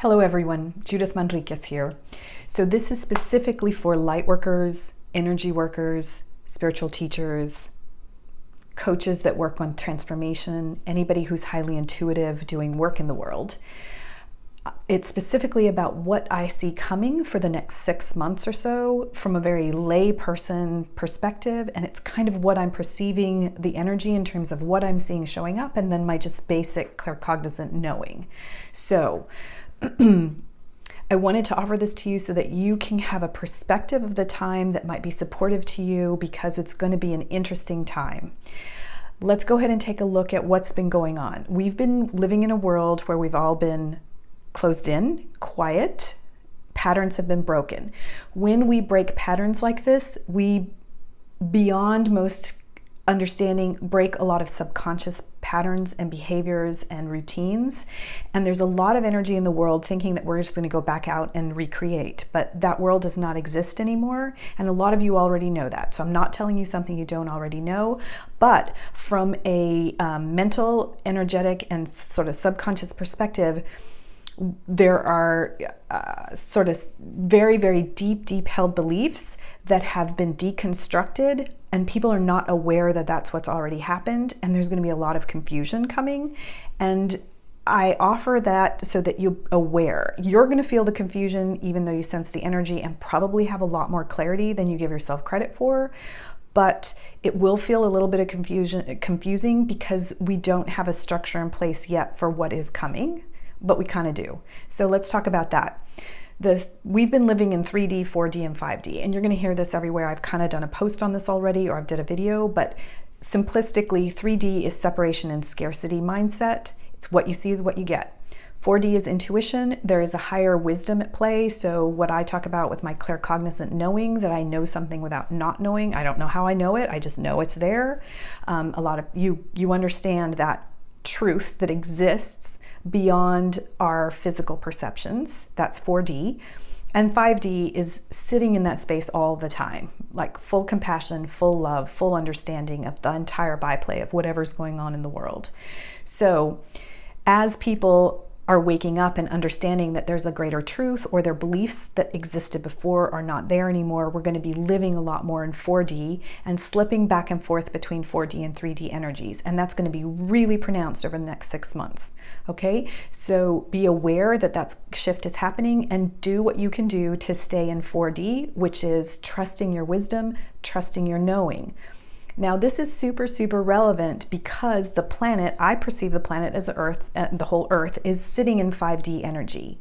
Hello everyone, Judith Manriquez here. So this is specifically for light workers, energy workers, spiritual teachers, coaches that work on transformation, anybody who's highly intuitive doing work in the world. It's specifically about what I see coming for the next 6 months or so from a very lay person perspective, and it's kind of what I'm perceiving the energy in terms of what I'm seeing showing up, and then my just basic claircognizant knowing. So I wanted to offer this to you so that you can have a perspective of the time that might be supportive to you, because it's going to be an interesting time. Let's go ahead and take a look at what's been going on. We've been living in a world where we've all been closed in, quiet, patterns have been broken. When we break patterns like this, we, beyond most understanding, break a lot of subconscious patterns and behaviors and routines. And there's a lot of energy in the world thinking that we're just going to go back out and recreate, but that world does not exist anymore. And a lot of you already know that. So I'm not telling you something you don't already know, but from a mental, energetic, and sort of subconscious perspective, there are sort of very, very deep held beliefs that have been deconstructed, and people are not aware that that's what's already happened, and there's going to be a lot of confusion coming. And I offer that so that you're aware. You're going to feel the confusion even though you sense the energy, and probably have a lot more clarity than you give yourself credit for. But it will feel a little bit of confusing because we don't have a structure in place yet for what is coming. But we kind of do. So let's talk about that. We've been living in 3D, 4D, and 5D, and you're going to hear this everywhere. I've kind of done a post on this already, or I've did a video, but simplistically, 3D is separation and scarcity mindset. It's what you see is what you get. 4D is intuition. There is a higher wisdom at play. So what I talk about with my claircognizant knowing, that I know something without not knowing. I don't know how I know it. I just know it's there. A lot of you understand that truth that exists beyond our physical perceptions. That's 4D. And 5D is sitting in that space all the time, like full compassion, full love, full understanding of the entire byplay of whatever's going on in the world. So as people are waking up and understanding that there's a greater truth, or their beliefs that existed before are not there anymore, we're going to be living a lot more in 4D and slipping back and forth between 4D and 3D energies. And that's going to be really pronounced over the next 6 months. Okay, so be aware that that shift is happening, and do what you can do to stay in 4D, which is trusting your wisdom, trusting your knowing. Now, this is super relevant because the planet, I perceive the planet as Earth, the whole Earth is sitting in 5D energy.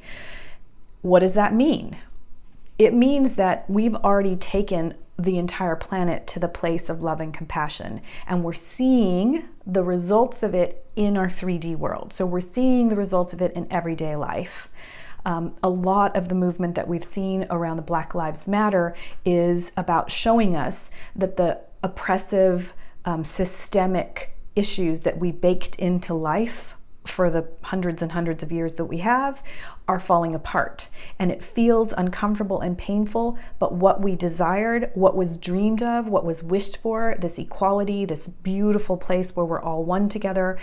What does that mean? It means that we've already taken the entire planet to the place of love and compassion, and we're seeing the results of it in our 3D world. So we're seeing the results of it in everyday life. A lot of the movement that we've seen around the Black Lives Matter is about showing us that the oppressive, systemic issues that we baked into life for the hundreds and hundreds of years that we have are falling apart. And it feels uncomfortable and painful, but what we desired, what was dreamed of, what was wished for, this equality, this beautiful place where we're all one together,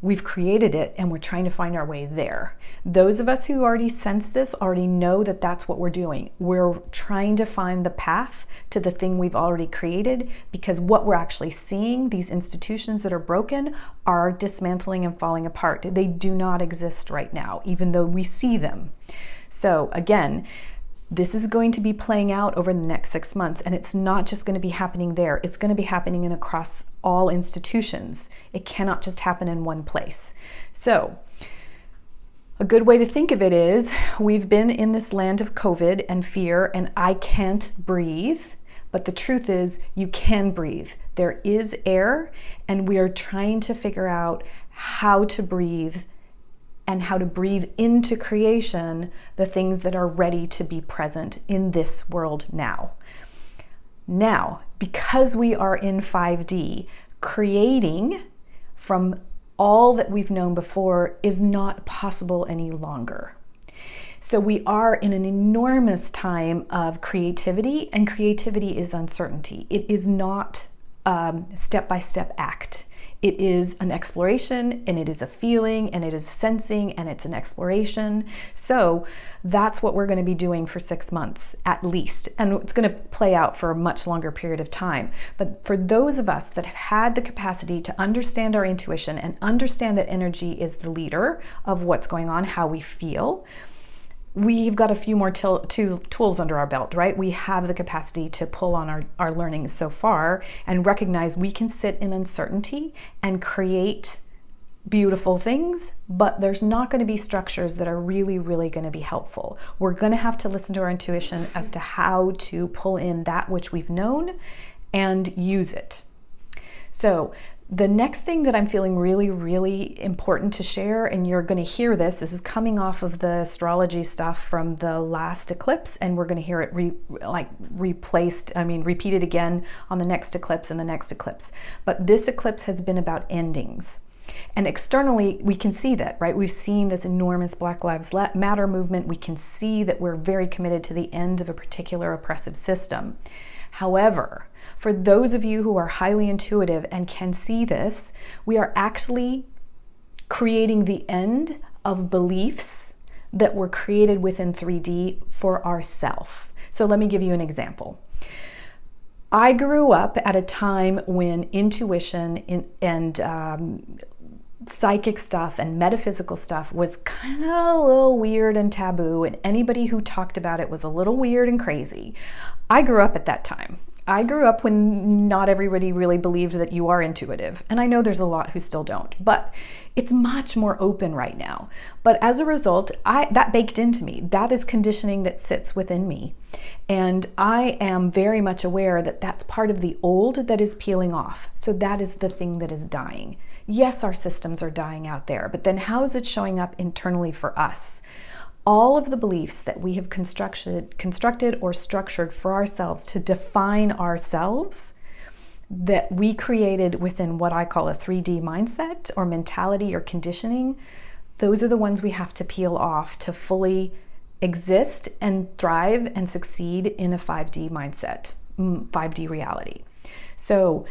we've created it, and we're trying to find our way there. Those of us who already sense this already know that that's what we're doing. We're trying to find the path to the thing we've already created, because what we're actually seeing, these institutions that are broken, are dismantling and falling apart. They do not exist right now, even though we see them. So again, this is going to be playing out over the next 6 months, and it's not just going to be happening there. It's going to be happening across all institutions. It cannot just happen in one place. So a good way to think of it is, we've been in this land of COVID and fear, and I can't breathe. But the truth is, you can breathe. There is air, and we are trying to figure out how to breathe, and how to breathe into creation the things that are ready to be present in this world now. Now, because we are in 5D, creating from all that we've known before is not possible any longer. So we are in an enormous time of creativity, and creativity is uncertainty. It is not a step-by-step act. It is an exploration, and it is a feeling, and it is sensing, and it's an exploration. So that's what we're going to be doing for 6 months at least. And it's going to play out for a much longer period of time. But for those of us that have had the capacity to understand our intuition and understand that energy is the leader of what's going on, how we feel, we've got a few more tools under our belt, right? We have the capacity to pull on our learnings so far and recognize we can sit in uncertainty and create beautiful things, but there's not going to be structures that are really, really going to be helpful. We're going to have to listen to our intuition as to how to pull in that which we've known and use it. So the next thing that I'm feeling really, really important to share, and you're going to hear this is coming off of the astrology stuff from the last eclipse, and we're going to hear it repeated again on the next eclipse and the next eclipse. But this eclipse has been about endings. And externally, we can see that, right? We've seen this enormous Black Lives Matter movement. We can see that we're very committed to the end of a particular oppressive system. However, for those of you who are highly intuitive and can see this, we are actually creating the end of beliefs that were created within 3D for ourselves. So let me give you an example. I grew up at a time when intuition and psychic stuff and metaphysical stuff was kind of a little weird and taboo, and anybody who talked about it was a little weird and crazy. I grew up at that time. I grew up when not everybody really believed that you are intuitive, and I know there's a lot who still don't, but it's much more open right now. But as a result, that baked into me. That is conditioning that sits within me, and I am very much aware that that's part of the old that is peeling off. So that is the thing that is dying. Yes, our systems are dying out there, but then how is it showing up internally for us? All of the beliefs that we have constructed or structured for ourselves to define ourselves, that we created within what I call a 3D mindset or mentality or conditioning, those are the ones we have to peel off to fully exist and thrive and succeed in a 5D mindset, 5D reality. So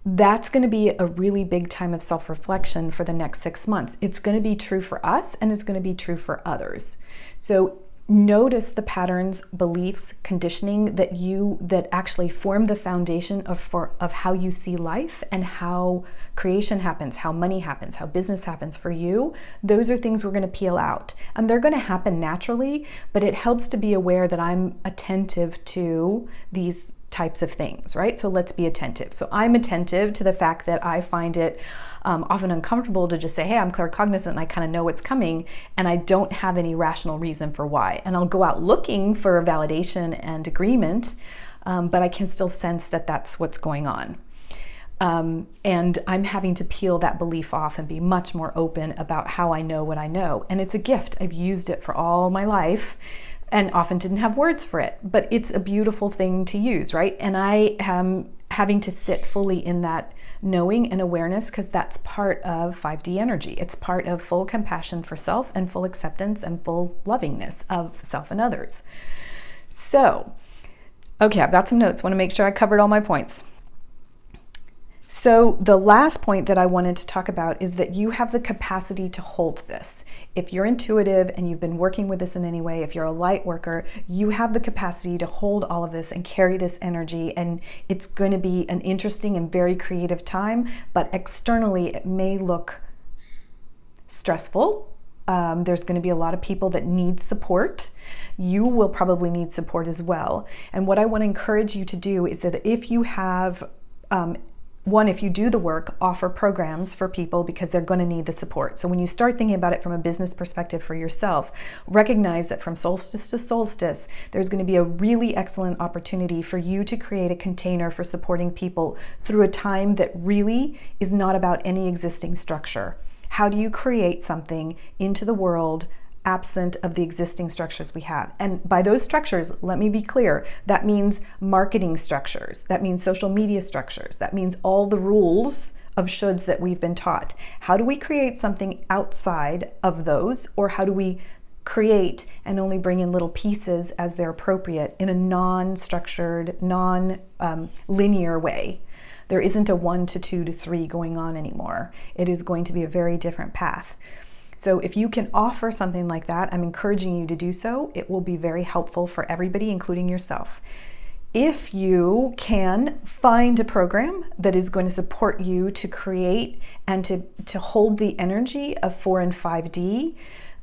that's going to be a really big time of self-reflection for the next 6 months. It's going to be true for us, and it's going to be true for others. So notice the patterns, beliefs, conditioning that actually form the foundation of how you see life and how creation happens, how money happens, how business happens for you. Those are things we're going to peel out, and they're going to happen naturally, but it helps to be aware that I'm attentive to these types of things, right? So let's be attentive. So I'm attentive to the fact that I find it often uncomfortable to just say, hey, I'm claircognizant and I kind of know what's coming, and I don't have any rational reason for why. And I'll go out looking for validation and agreement, but I can still sense that that's what's going on. And I'm having to peel that belief off and be much more open about how I know what I know. And it's a gift. I've used it for all my life and often didn't have words for it, but it's a beautiful thing to use, right? And I am having to sit fully in that knowing and awareness, because that's part of 5D energy. It's part of full compassion for self and full acceptance and full lovingness of self and others. So, okay, I've got some notes. Want to make sure I covered all my points. So the last point that I wanted to talk about is that you have the capacity to hold this. If you're intuitive and you've been working with this in any way, if you're a light worker, you have the capacity to hold all of this and carry this energy. And it's going to be an interesting and very creative time, but externally it may look stressful. There's going to be a lot of people that need support. You will probably need support as well. And what I want to encourage you to do is that if you have if you do the work, offer programs for people, because they're going to need the support. So when you start thinking about it from a business perspective for yourself, recognize that from solstice to solstice, there's going to be a really excellent opportunity for you to create a container for supporting people through a time that really is not about any existing structure. How do you create something into the world absent of the existing structures we have? And by those structures, let me be clear, that means marketing structures, that means social media structures, that means all the rules of shoulds that we've been taught. How do we create something outside of those, or how do we create and only bring in little pieces as they're appropriate in a non-structured, non-linear way? There isn't a 1 to 2 to 3 going on anymore. It is going to be a very different path. So if you can offer something like that, I'm encouraging you to do so. It will be very helpful for everybody, including yourself. If you can find a program that is going to support you to create and to hold the energy of 4 and 5D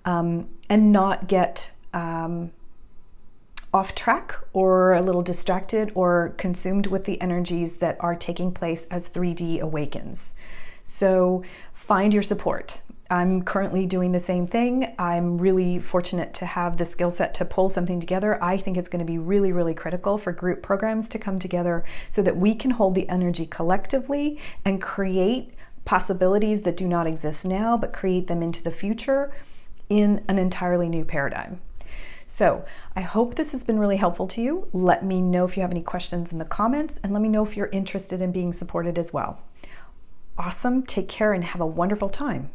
and not get off track or a little distracted or consumed with the energies that are taking place as 3D awakens. So find your support. I'm currently doing the same thing. I'm really fortunate to have the skill set to pull something together. I think it's going to be really, really critical for group programs to come together so that we can hold the energy collectively and create possibilities that do not exist now, but create them into the future in an entirely new paradigm. So I hope this has been really helpful to you. Let me know if you have any questions in the comments, and let me know if you're interested in being supported as well. Awesome. Take care and have a wonderful time.